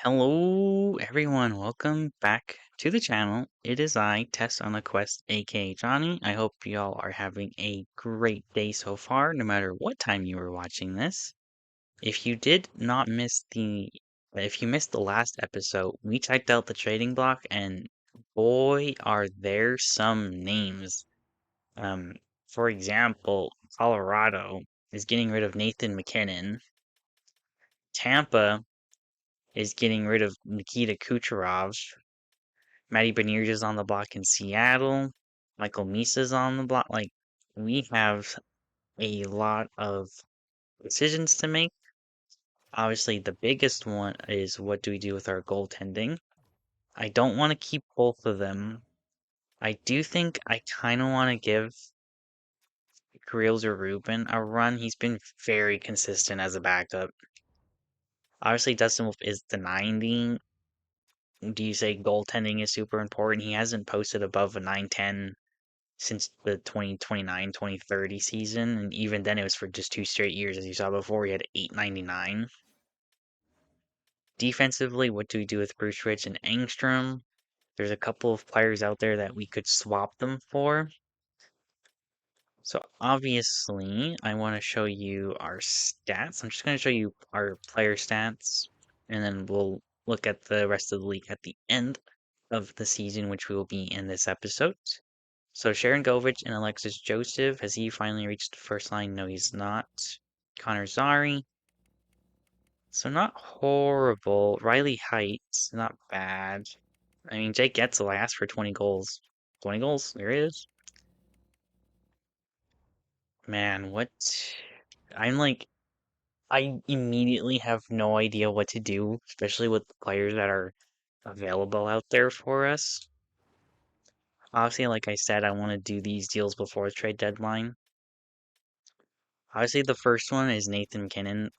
Hello, everyone. Welcome back to the channel. It is I, Tess on a Quest, aka Johnny. I hope y'all are having a great day so far, no matter what time you were watching this. If you did not miss if you missed the last episode, we checked out the trading block, and boy, are there some names. Um, for example, Colorado is getting rid of Nathan McKinnon. Tampa is getting rid of Nikita Kucherov. Matty Beniers is on the block in Seattle. Michael Misa's on the block. Like, we have a lot of decisions to make. Obviously, the biggest one is what do we do with our goaltending? I don't want to keep both of them. I do think I kind of want to give Kirill Rubin a run. He's been very consistent as a backup. Obviously, Dustin Wolf is the 90. Do you say goaltending is super important? He hasn't posted above a 910 since the 2029-2030 season, and even then it was for just two straight years. As you saw before, he had 899. Defensively, what do we do with Bruce Rich and Engstrom? There's a couple of players out there that we could swap them for. So obviously, I want to show you our stats. I'm just going to show you our player stats, and then we'll look at the rest of the league at the end of the season, which we will be in this episode. So Sharon Govich and Alexis Joseph, has he finally reached the first line? No, he's not. Connor Zary. So not horrible. Riley Heights, not bad. I mean, Jake Getzel, I asked for 20 goals. 20 goals? There it is. Man, what? I'm like, I immediately have no idea what to do, especially with the players that are available out there for us. Obviously, like I said, I want to do these deals before the trade deadline. Obviously, the first one is Nathan McKinnon.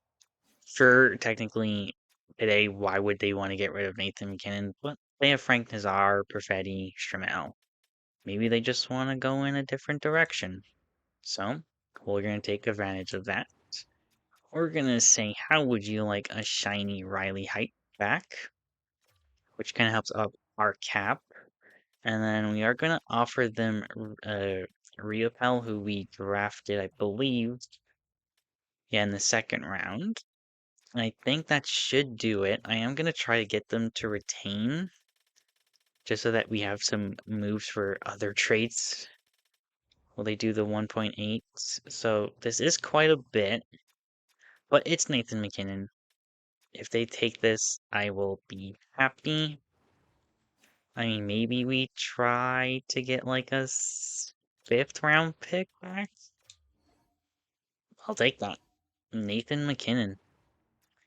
Sure, technically, today, why would they want to get rid of Nathan McKinnon? But they have Frank Nazar, Perfetti, Stramel. Maybe they just want to go in a different direction. So, we're going to take advantage of that. We're going to say, how would you like a shiny Riley Height back? Which kind of helps up our cap. And then we are going to offer them Riopel, who we drafted, I believe, yeah, in the second round. I think that should do it. I am going to try to get them to retain, just so that we have some moves for other traits. Will they do the 1.8? So this is quite a bit, but it's Nathan McKinnon. If they take this, I will be happy. I mean, maybe we try to get like a fifth round pick back. I'll take that. Nathan McKinnon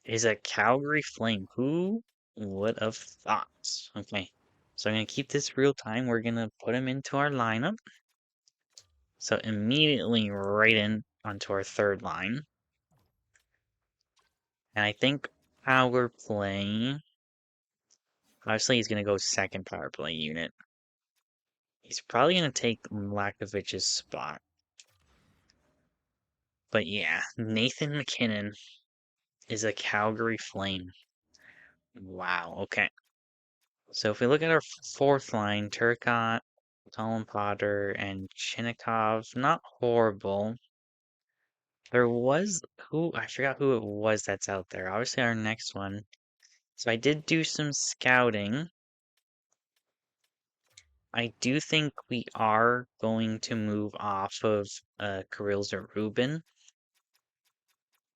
is a Calgary Flame. Who would have thought? Okay, so I'm going to keep this real time. We're going to put him into our lineup. So immediately right in onto our third line. And I think how we're playing, obviously he's going to go second power play unit. He's probably going to take Lakovich's spot. But yeah, Nathan McKinnon is a Calgary Flame. Wow, okay. So if we look at our fourth line, Turcotte, Colin Potter, and Chinnikov, not horrible. There was I forgot who it was that's out there. Obviously, our next one. So I did do some scouting. I do think we are going to move off of Kirill Rubin,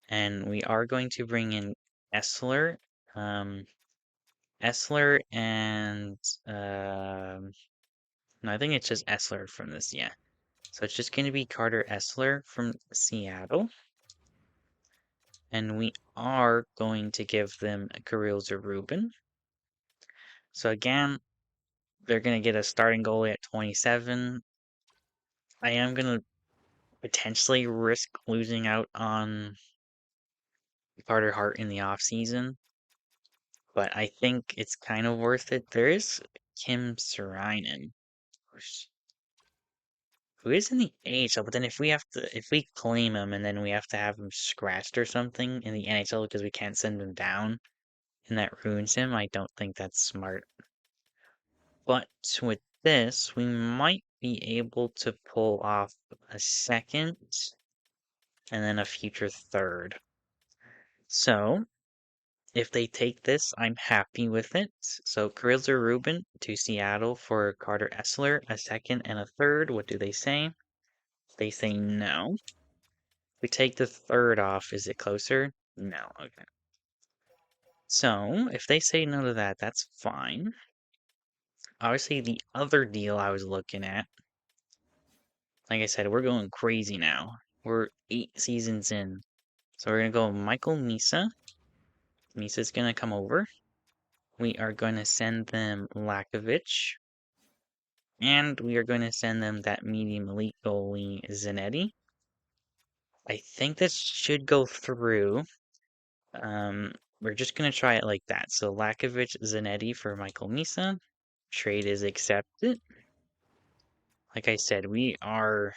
and we are going to bring in Essler. Um, Essler and no, I think it's just Essler from this, yeah. So it's just going to be Carter Essler from Seattle. And we are going to give them Kirill Rubin. So again, they're going to get a starting goalie at 27. I am going to potentially risk losing out on Carter Hart in the off season, but I think it's kind of worth it. There is Kim Sarainen, who is in the AHL, but then if we claim him and then we have to have him scratched or something in the NHL because we can't send him down, and that ruins him. I don't think that's smart. But with this, we might be able to pull off a second and then a future third. So if they take this, I'm happy with it. So Kirill Rubin to Seattle for Carter Essler, a second and a third. What do they say? They say no. If we take the third off, is it closer? No. Okay. So if they say no to that, that's fine. Obviously, the other deal I was looking at, like I said, we're going crazy now. We're 8 seasons in. So we're going to go Michael Misa. Misa's going to come over. We are going to send them Lakovic. And we are going to send them that medium elite goalie, Zanetti. I think this should go through. We're just going to try it like that. So Lakovic, Zanetti for Michael Misa. Trade is accepted. Like I said, we are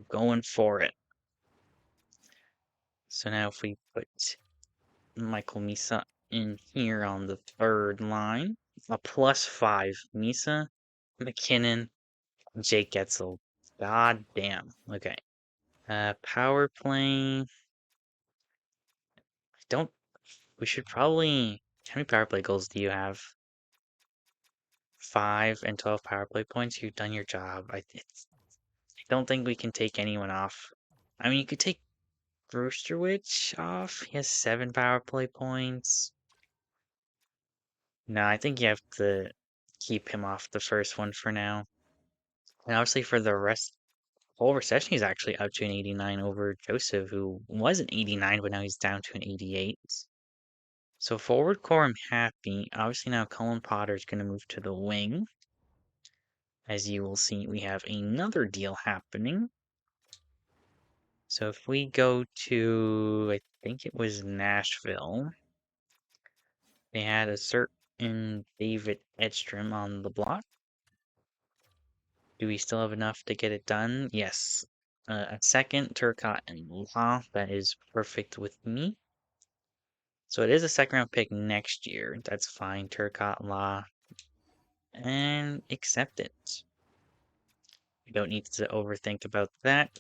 going for it. So now if we put Michael Misa in here on the third line, a +5. Misa, McKinnon, Jake Getzel. God damn. Okay. Power play. Don't. We should probably. How many power play goals do you have? 5 and 12 power play points. You've done your job. I don't think we can take anyone off. I mean, you could take Brewsterwich off. He has 7 power play points. No, I think you have to keep him off the first one for now. And obviously for the rest, whole recession, he's actually up to an 89 over Joseph, who was an 89, but now he's down to an 88. So forward core, I'm happy. Obviously now Cullen Potter is going to move to the wing. As you will see, we have another deal happening. So if we go to, I think it was Nashville, they had a certain David Edstrom on the block. Do we still have enough to get it done? Yes. A second, Turcotte and Law. That is perfect with me. So it is a second round pick next year. That's fine. Turcotte, Law. And accept it. We don't need to overthink about that.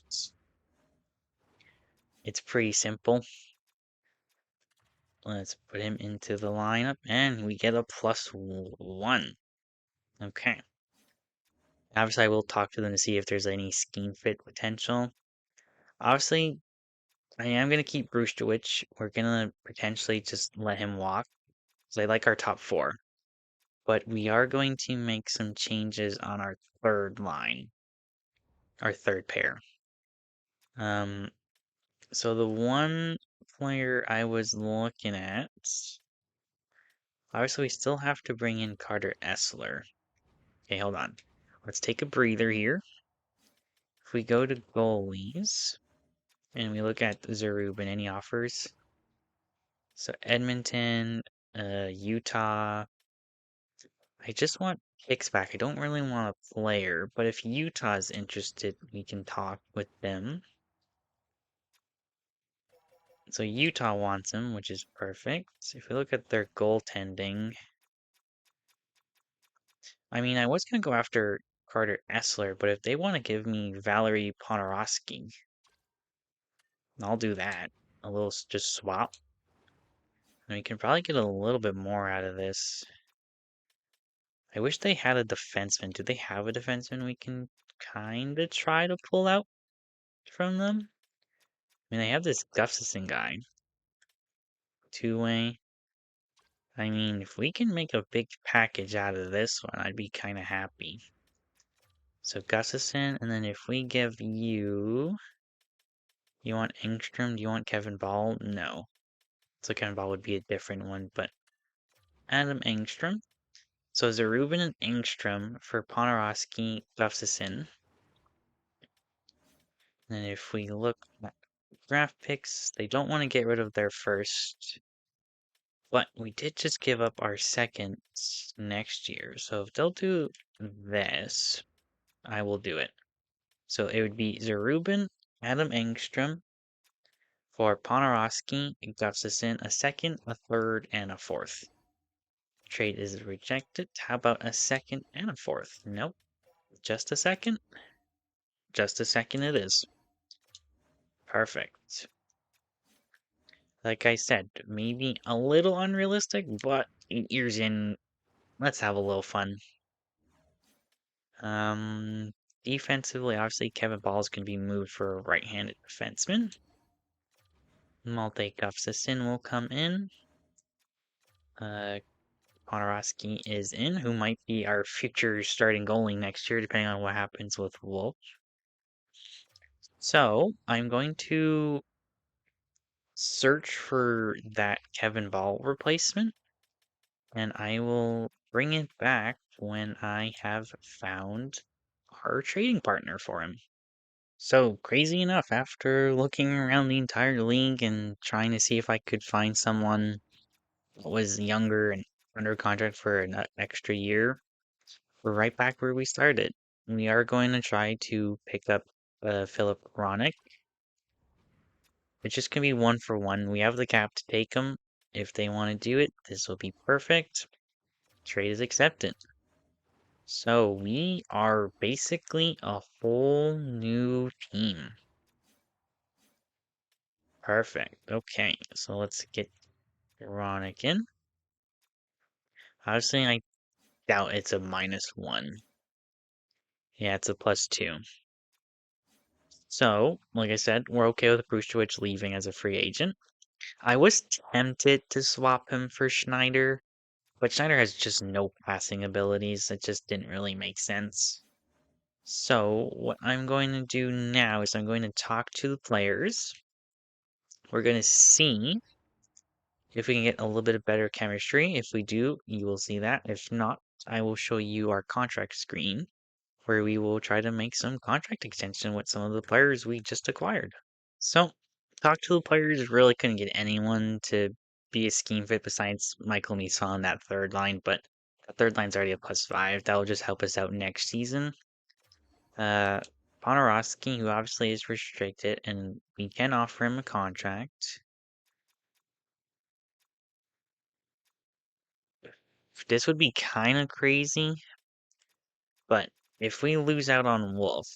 It's pretty simple. Let's put him into the lineup, and we get a +1. Okay. Obviously, I will talk to them to see if there's any scheme fit potential. Obviously, I am going to keep Brewsterwich. We're going to potentially just let him walk. So I like our top 4. But we are going to make some changes on our third line. Our third pair. So the one player I was looking at, obviously we still have to bring in Carter Essler. Okay, hold on. Let's take a breather here. If we go to goalies and we look at Zarub any offers. So Edmonton, Utah. I just want picks back. I don't really want a player, but if Utah's interested, we can talk with them. So Utah wants him, which is perfect. If we look at their goaltending, I mean, I was going to go after Carter Essler, but if they want to give me Valerie Ponorowski, I'll do that. A little just swap. And we can probably get a little bit more out of this. I wish they had a defenseman. Do they have a defenseman we can kind of try to pull out from them? I mean, they have this Gustafson guy. 2-way. I mean, if we can make a big package out of this one, I'd be kind of happy. So Gustafson, and then if we give you... You want Engstrom? Do you want Kevin Ball? No. So Kevin Ball would be a different one, but Adam Engstrom. So Zarubin and Engstrom for Ponorowski, Gustafson. And if we look at draft picks, they don't want to get rid of their first. But we did just give up our second next year. So if they'll do this, I will do it. So it would be Zarubin, Adam Engstrom For Ponorowski, Gustafson, a second, a third, and a fourth. Trade is rejected. How about a second and a fourth? Nope. Just a second? Just a second it is. Perfect. Like I said, maybe a little unrealistic, but 8 years in, let's have a little fun. Defensively, obviously, Kevin Ball's going to be moved for a right-handed defenseman. Malte Gustafsson will come in. Ponorowski is in, who might be our future starting goalie next year, depending on what happens with Wolf. So I'm going to search for that Kevin Ball replacement, and I will bring it back when I have found our trading partner for him. So, crazy enough, after looking around the entire league and trying to see if I could find someone that was younger and under contract for an extra year, we're right back where we started. We are going to try to pick up Philip Ronick. It's just going to be 1-for-1. We have the cap to take him. If they want to do it, this will be perfect. Trade is accepted. So we are basically a whole new team. Perfect. Okay, so let's get Ronick in. Obviously, I doubt it's a -1. Yeah, it's a +2. So, like I said, we're okay with Bruchowicz leaving as a free agent. I was tempted to swap him for Schneider, but Schneider has just no passing abilities. It just didn't really make sense. So, what I'm going to do now is I'm going to talk to the players. We're going to see if we can get a little bit of better chemistry. If we do, you will see that. If not, I will show you our contract screen where we will try to make some contract extension with some of the players we just acquired. So, talk to the players. Really couldn't get anyone to be a scheme fit besides Michael Misa on that third line, but the third line's already a +5. That will just help us out next season. Ponorowski, who obviously is restricted, and we can offer him a contract. This would be kind of crazy, but if we lose out on Wolf,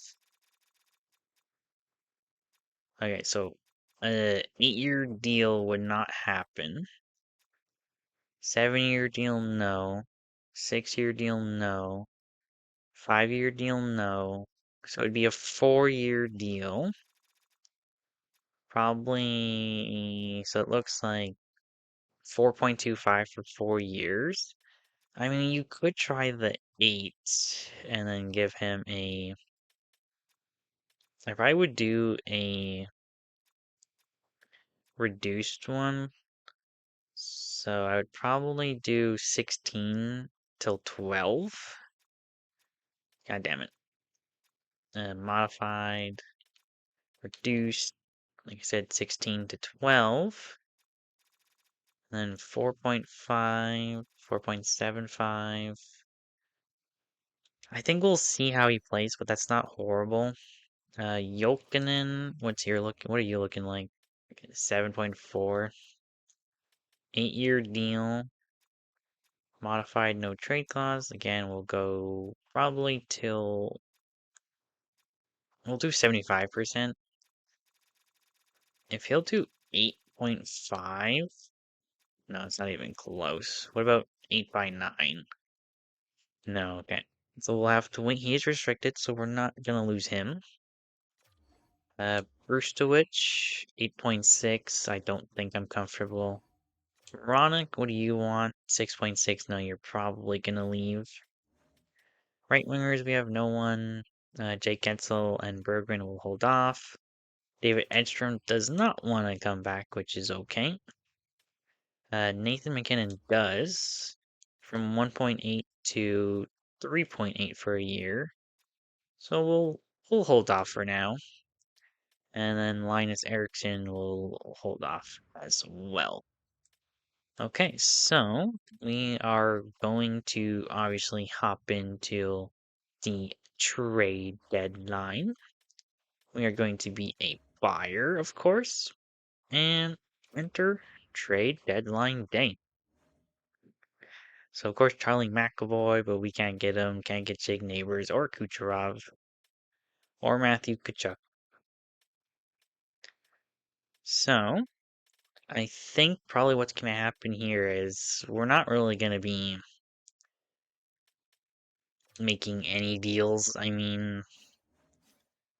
okay, so a 8-year deal would not happen. 7-year deal, no. 6-year deal, no. 5-year deal, no. So it'd be a 4-year deal. Probably, so it looks like 4.25 for 4 years. I mean, you could try the 8 and then give him a. If I would do a reduced one, so I would probably do 16 till 12. God damn it. Modified, reduced, like I said, 16 to 12. Then 4.5, 4.75. I think we'll see how he plays, but that's not horrible. Jokinen, what are you looking like? 7.4. 8-year deal. Modified no trade clause. Again, we'll go probably till we'll do 75%. If he'll do 8.5, no, it's not even close. What about 8/9? No, okay. So we'll have to wait. He is restricted, so we're not gonna lose him. Brustowicz, 8.6. I don't think I'm comfortable. Ronick, what do you want? 6.6. No, you're probably gonna leave. Right wingers, we have no one. Jake Gensel and Bergman will hold off. David Edstrom does not want to come back, which is okay. Nathan McKinnon does, from 1.8 to 3.8 for a year. So we'll hold off for now. And then Linus Erickson will hold off as well. Okay, so we are going to obviously hop into the trade deadline. We are going to be a buyer, of course. and enter trade deadline day. So of course Charlie McAvoy, but we can't get him. Can't get Jake Neighbors or Kucherov or Matthew Tkachuk. So I think probably what's going to happen here is we're not really going to be making any deals. I mean,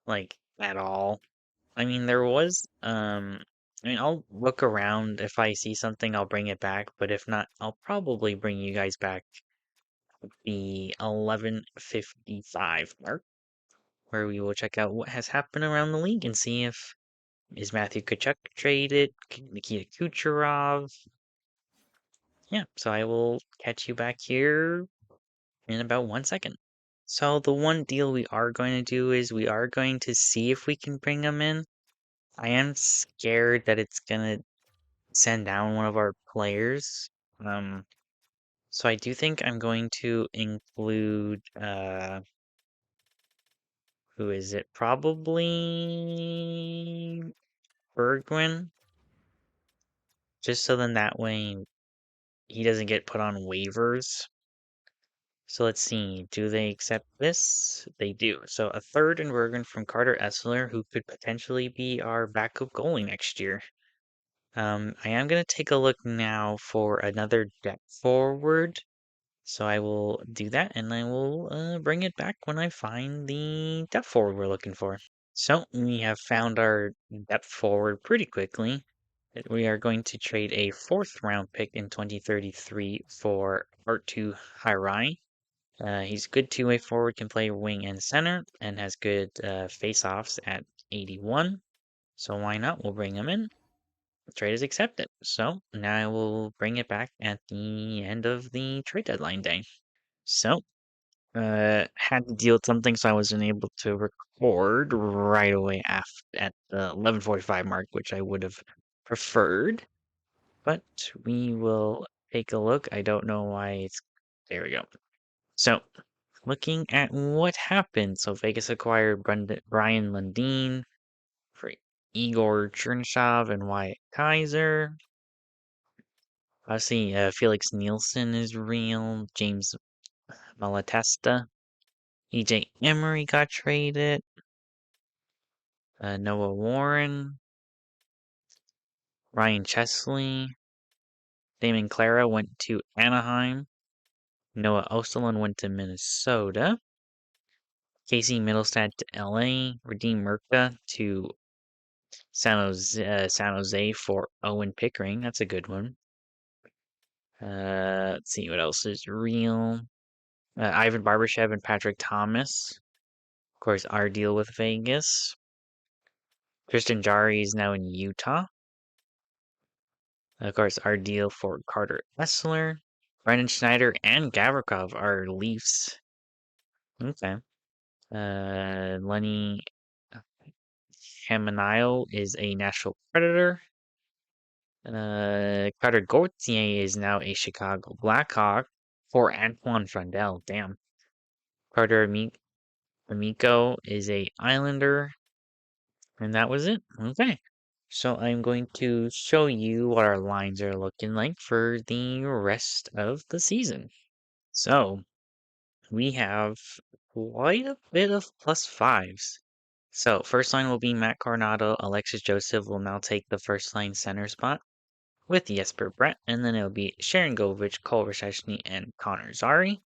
like at all. I mean, there was I mean, I'll look around. If I see something, I'll bring it back, but if not, I'll probably bring you guys back the 11:55 mark, where we will check out what has happened around the league and see if is Matthew Tkachuk traded, Nikita Kucherov. Yeah, so I will catch you back here in about 1 second. So the one deal we are going to do is we are going to see if we can bring him in. I am scared that it's gonna send down one of our players. So I do think I'm going to include who is it? Probably Bergwin. Just so then that way he doesn't get put on waivers. So let's see. Do they accept this? They do. So a third in Bergwin from Carter Essler, who could potentially be our backup goalie next year. I am going to take a look now for another depth forward. So I will do that and I will bring it back when I find the depth forward we're looking for. So we have found our depth forward pretty quickly. We are going to trade a fourth round pick in 2033 for R2 Hirai. He's good two-way forward, can play wing and center, and has good face-offs at 81. So why not? We'll bring him in. Trade is accepted. So now I will bring it back at the end of the trade deadline day. So, had to deal with something, so I wasn't able to record right away after at the 11:45 mark, which I would have preferred. But we will take a look. I don't know why it's there. We go. So, looking at what happened. So Vegas acquired Brian Lundeen for Igor Chernyshov and Wyatt Kaiser. Obviously, Felix Nielsen is real. James Malatesta. EJ Emery got traded. Noah Warren. Ryan Chesley. Damon Clara went to Anaheim. Noah Osterlund went to Minnesota. Casey Middlestad to LA. Radim Merca to San Jose for Owen Pickering. That's a good one. Let's see what else is real. Ivan Barbashev and Patrick Thomas. Of course, our deal with Vegas. Tristan Jarry is now in Utah. Of course, our deal for Carter Essler. Brendan Schneider and Gavrikov are Leafs. Okay. Lenny Hamanio is a Nashville Predator. Carter Gauthier is now a Chicago Blackhawk for Antoine Frandel. Damn. Carter Amico is a Islander. And that was it. Okay. So I'm going to show you what our lines are looking like for the rest of the season. So we have quite a bit of plus fives. So first line will be Matt Coronado. Alexis Joseph will now take the first line center spot with Jesper Brett, and then it'll be Sharon Govich, Cole Rasheshny, and Connor Zary.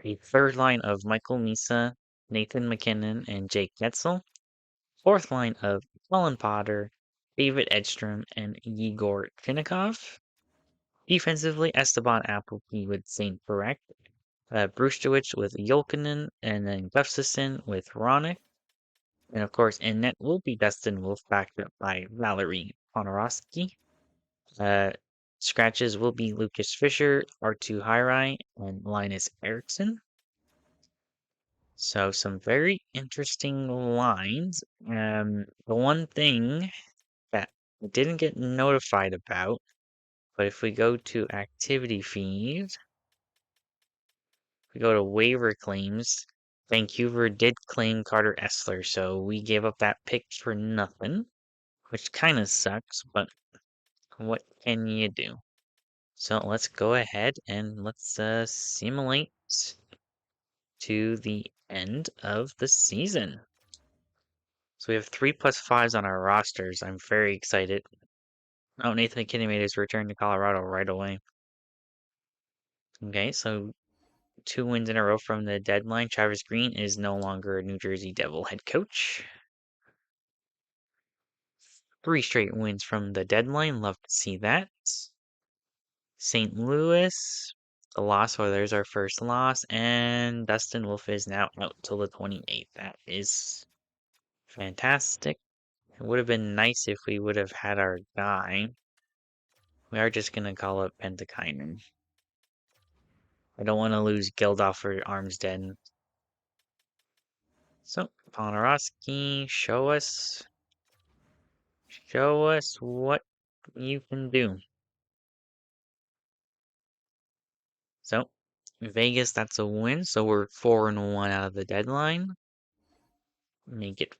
A third line of Michael Misa, Nathan McKinnon, and Jake Getzel. Fourth line of Colin Potter, David Edstrom, and Igor Chinnikov. Defensively, Esteban Appleby with St. Perek, Brustowicz with Jolkinen, and then Gustafsson with Ronick. And of course, in net will be Dustin Wolf, backed up by Valerie Ponorowski. Scratches will be Lucas Fisher, R2 Hirai, and Linus Erickson. So some very interesting lines. The one thing that I didn't get notified about, but if we go to activity feed, we go to waiver claims, Vancouver did claim Carter Essler, so we gave up that pick for nothing, which kind of sucks, but What can you do? So let's go ahead and let's simulate to the end of the season. So we have 3+5s on our rosters. I'm very excited. Oh, Nathan McKinnon made his return to Colorado right away. Okay, so 2 wins in a row from the deadline. Travis Green is no longer a New Jersey Devil head coach. 3 straight wins from the deadline. Love to see that. St. Louis, the loss, or there's our first loss, and Dustin Wolf is now out till the 28th. That is fantastic. It would have been nice if we would have had our guy. We are just gonna call up Pentakainen. I don't want to lose Geldof or Armstead. So, Ponorowski, show us what you can do. So, Vegas, that's a win. So we're 4-1 out of the deadline. Make it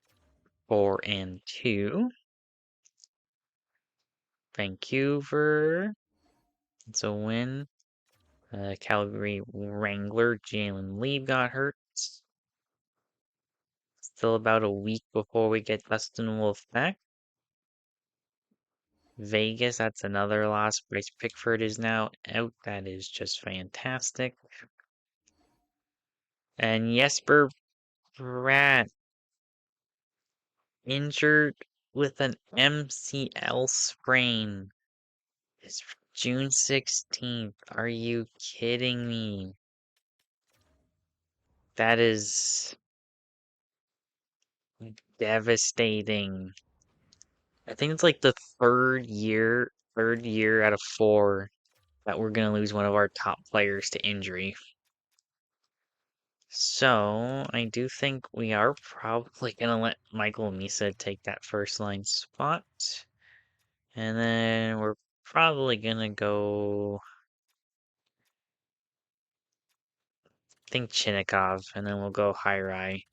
4-2. Vancouver, it's a win. Calgary Wrangler, Jalen Lee got hurt. Still about a week before we get Dustin Wolf back. Vegas, that's another loss. Bryce Pickford is now out. That is just fantastic. And Jesper Bratt injured with an MCL sprain. It's June 16th. Are you kidding me? That is devastating. I think it's like the third year out of 4 that we're gonna lose one of our top players to injury. So I do think we are probably gonna let Michael Misa take that first line spot. And then we're probably gonna go, I think Chinnikov, and then we'll go Hirai.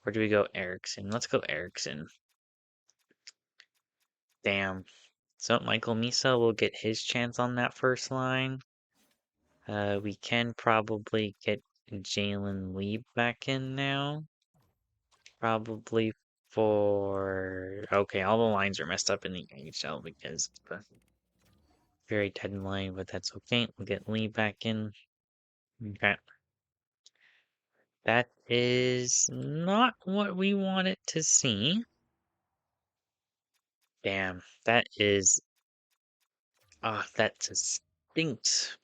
Or do we go Erickson? Let's go Erickson. Damn. So Michael Misa will get his chance on that first line. We can probably get Jalen Lee back in now. Probably for... Okay, all the lines are messed up in the NHL because of the very dead line, but that's okay. We'll get Lee back in. Okay. That is not what we wanted to see. Damn, that is... that just stinks.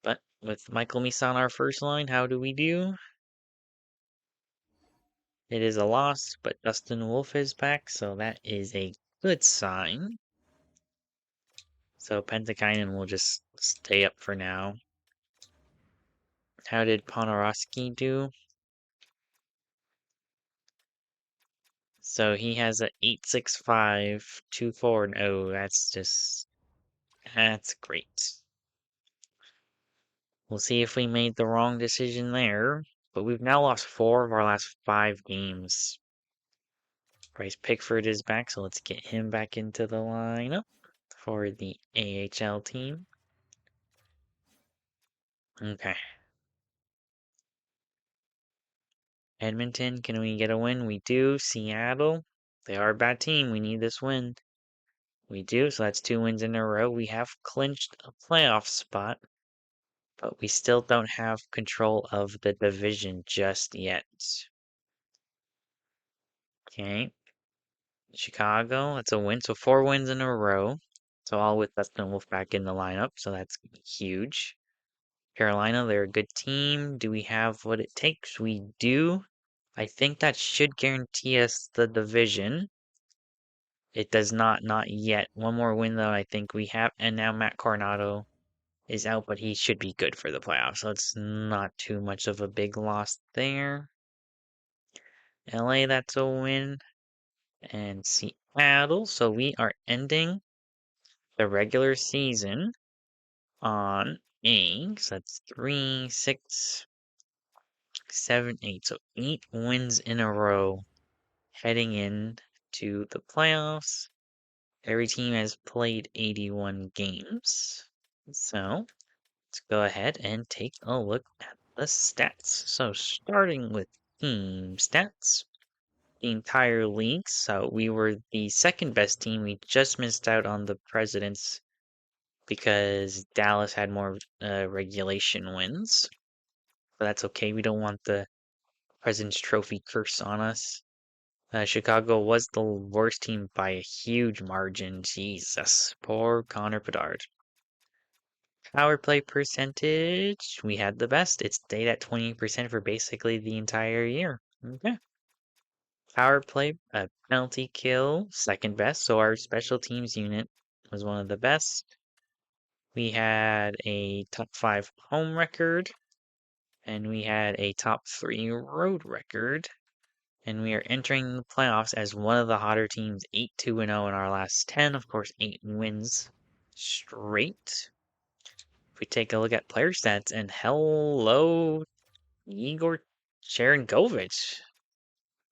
But with Michael Misa on our first line, how do we do? It is a loss, but Dustin Wolf is back, so that is a good sign. So Pentakainen will just stay up for now. How did Ponorowski do? So he has a 8.65, 2.40. That's great. We'll see if we made the wrong decision there. But we've now lost 4 of our last 5 games. Bryce Pickford is back, so let's get him back into the lineup for the AHL team. Okay. Edmonton, can we get a win? We do. Seattle, they are a bad team. We need this win. We do, so that's 2 wins in a row. We have clinched a playoff spot, but we still don't have control of the division just yet. Okay. Chicago, that's a win. So 4 wins in a row. So all with Dustin Wolf back in the lineup, so that's huge. Carolina, they're a good team. Do we have what it takes? We do. I think that should guarantee us the division. It does not yet. One more win, though, I think we have. And now Matt Coronado is out, but he should be good for the playoffs. So it's not too much of a big loss there. LA, that's a win. And Seattle. So we are ending the regular season on so that's 3, 6, 7, 8. So 8 wins in a row heading in to the playoffs. Every team has played 81 games. So let's go ahead and take a look at the stats. So starting with team stats, the entire league. So we were the second best team. We just missed out on the Presidents because Dallas had more regulation wins. But that's okay. We don't want the President's Trophy curse on us. Chicago was the worst team by a huge margin. Jesus, poor Connor Bedard. Power play percentage, we had the best. It stayed at 20% for basically the entire year. Okay. Power play, penalty kill, second best. So our special teams unit was one of the best. We had a top 5 home record, and we had a top 3 road record. And we are entering the playoffs as one of the hotter teams, 8-2-0 in our last 10. Of course, 8 wins straight. If we take a look at player stats, and hello, Igor Cherenkovich,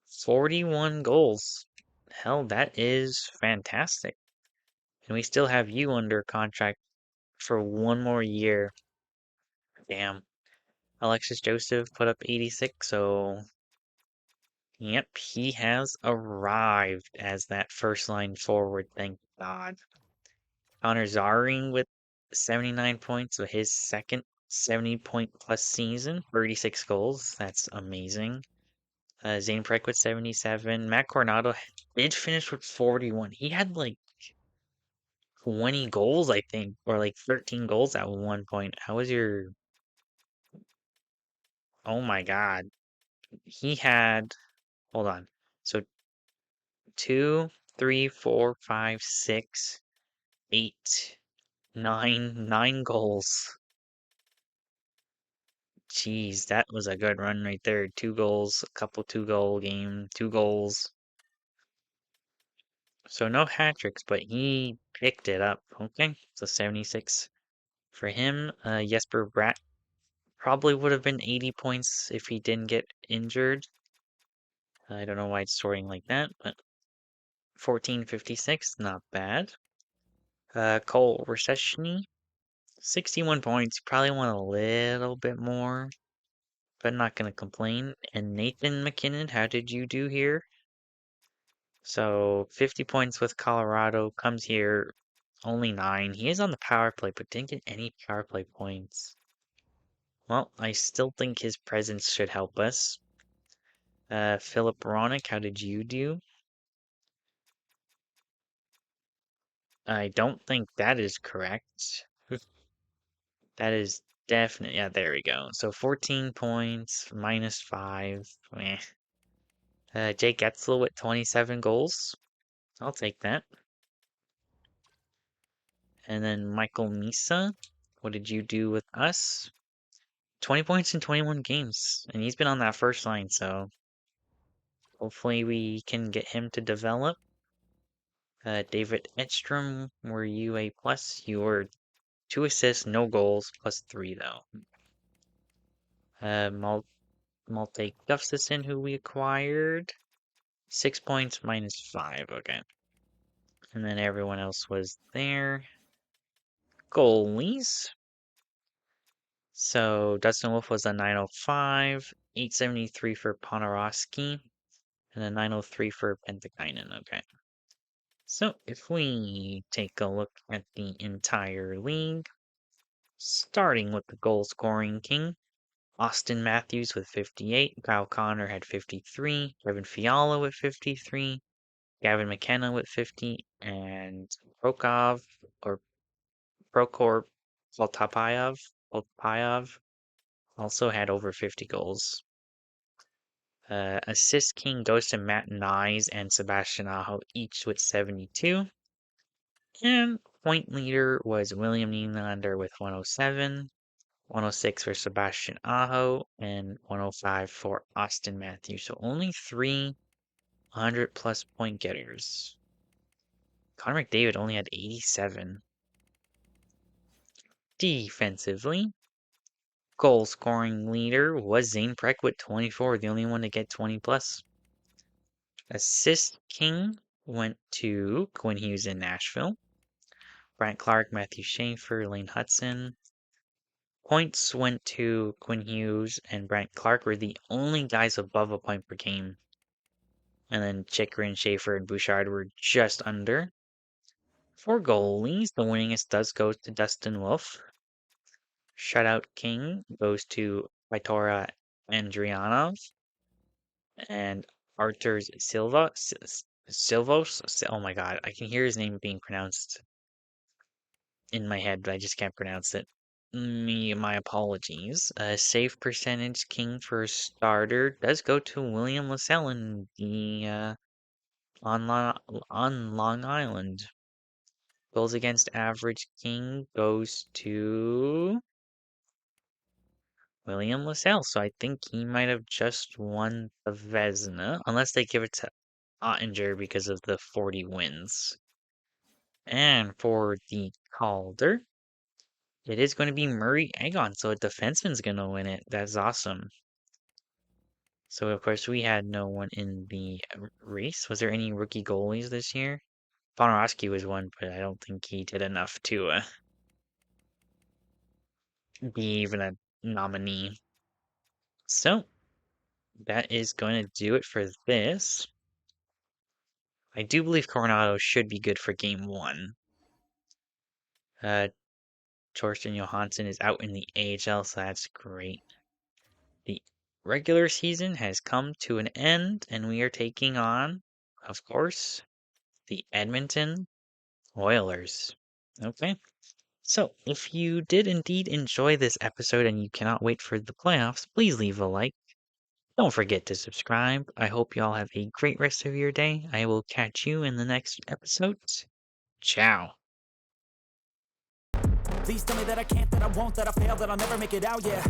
41 goals. Hell, that is fantastic. And we still have you under contract for one more year. Damn. Alexis Joseph put up 86, so yep, he has arrived as that first line forward, thank God. Connor Zaring with 79 points, so his second 70-point plus season, 36 goals. That's amazing. Zane Prek with 77. Matt Coronado did finish with 41. He had like 20 goals, I think, or like 13 goals at one point. How was your. Oh my God. He had. Hold on. So 2, 3, 4, 5, 6, 8, 9 goals. Jeez, that was a good run right there. 2 goals, a couple 2-goal game, 2 goals. So no hat tricks, but he picked it up. Okay, so 76 for him. Jesper Bratt probably would have been 80 points if he didn't get injured. I don't know why it's sorting like that, but 1456, not bad. Cole Recession, 61 points. Probably want a little bit more, but not going to complain. And Nathan McKinnon, how did you do here? So 50 points with Colorado, comes here, only 9. He is on the power play, but didn't get any power play points. Well, I still think his presence should help us. Philip Ronick, how did you do? I don't think that is correct. That is definite. Yeah, there we go. So 14 points, -5. Meh. Jake Etzel with 27 goals. I'll take that. And then Michael Misa, what did you do with us? 20 points in 21 games. And he's been on that first line, so hopefully we can get him to develop. David Edstrom, were you a plus? You were 2 assists, no goals, +3 though. Malte Gustafsson, who we acquired. 6 points, -5, okay. And then everyone else was there. Goalies. So Dustin Wolf was a 905, 873 for Ponorowski, and a 903 for Pentakainen. Okay. So if we take a look at the entire league, starting with the goal scoring king, Austin Matthews with 58, Kyle Connor had 53, Kevin Fiala with 53, Gavin McKenna with 50, and Prokov or Prokhor Poltapayov also had over 50 goals. Assist king goes to Matt Nyes and Sebastian Aho, each with 72. And point leader was William Nylander with 107, 106 for Sebastian Aho, and 105 for Austin Matthews. So only 3 100-plus point getters. Connor McDavid only had 87. Defensively, goal scoring leader was Zane Prek with 24, the only one to get 20 plus. Assist king went to Quinn Hughes in Nashville. Brant Clark, Matthew Schaefer, Lane Hudson. Points went to Quinn Hughes and Brant Clark were the only guys above a point per game. And then Chychrun, Schaefer, and Bouchard were just under. For goalies, the winningest does go to Dustin Wolf. Shutout King goes to Vitora Andrianov. And Artur Silvos. Oh my god, I can hear his name being pronounced in my head, but I just can't pronounce it. My apologies. Save percentage king for a starter does go to William Lassell in the on Long Island. Goals against average king goes to William Lassell. So I think he might have just won the Vezina, unless they give it to Ottinger because of the 40 wins. And for the Calder, it is going to be Murray Agon, so a defenseman's going to win it. That's awesome. So, of course, we had no one in the race. Was there any rookie goalies this year? Ponorowski was one, but I don't think he did enough to be even a nominee. So, that is going to do it for this. I do believe Coronado should be good for game 1. Torsten Johansson is out in the AHL, so that's great. The regular season has come to an end, and we are taking on, of course, the Edmonton Oilers. Okay. So, if you did indeed enjoy this episode and you cannot wait for the playoffs, please leave a like. Don't forget to subscribe. I hope you all have a great rest of your day. I will catch you in the next episode. Ciao. Please tell me that I can't, that I won't, that I fail, that I'll never make it out, yeah.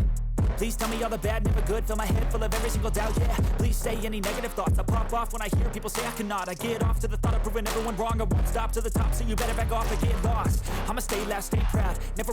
Please tell me all the bad, never good, fill my head full of every single doubt, yeah. Please say any negative thoughts, I pop off when I hear people say I cannot. I get off to the thought of proving everyone wrong, I won't stop to the top, so you better back off and get lost. I'ma stay loud, stay proud, never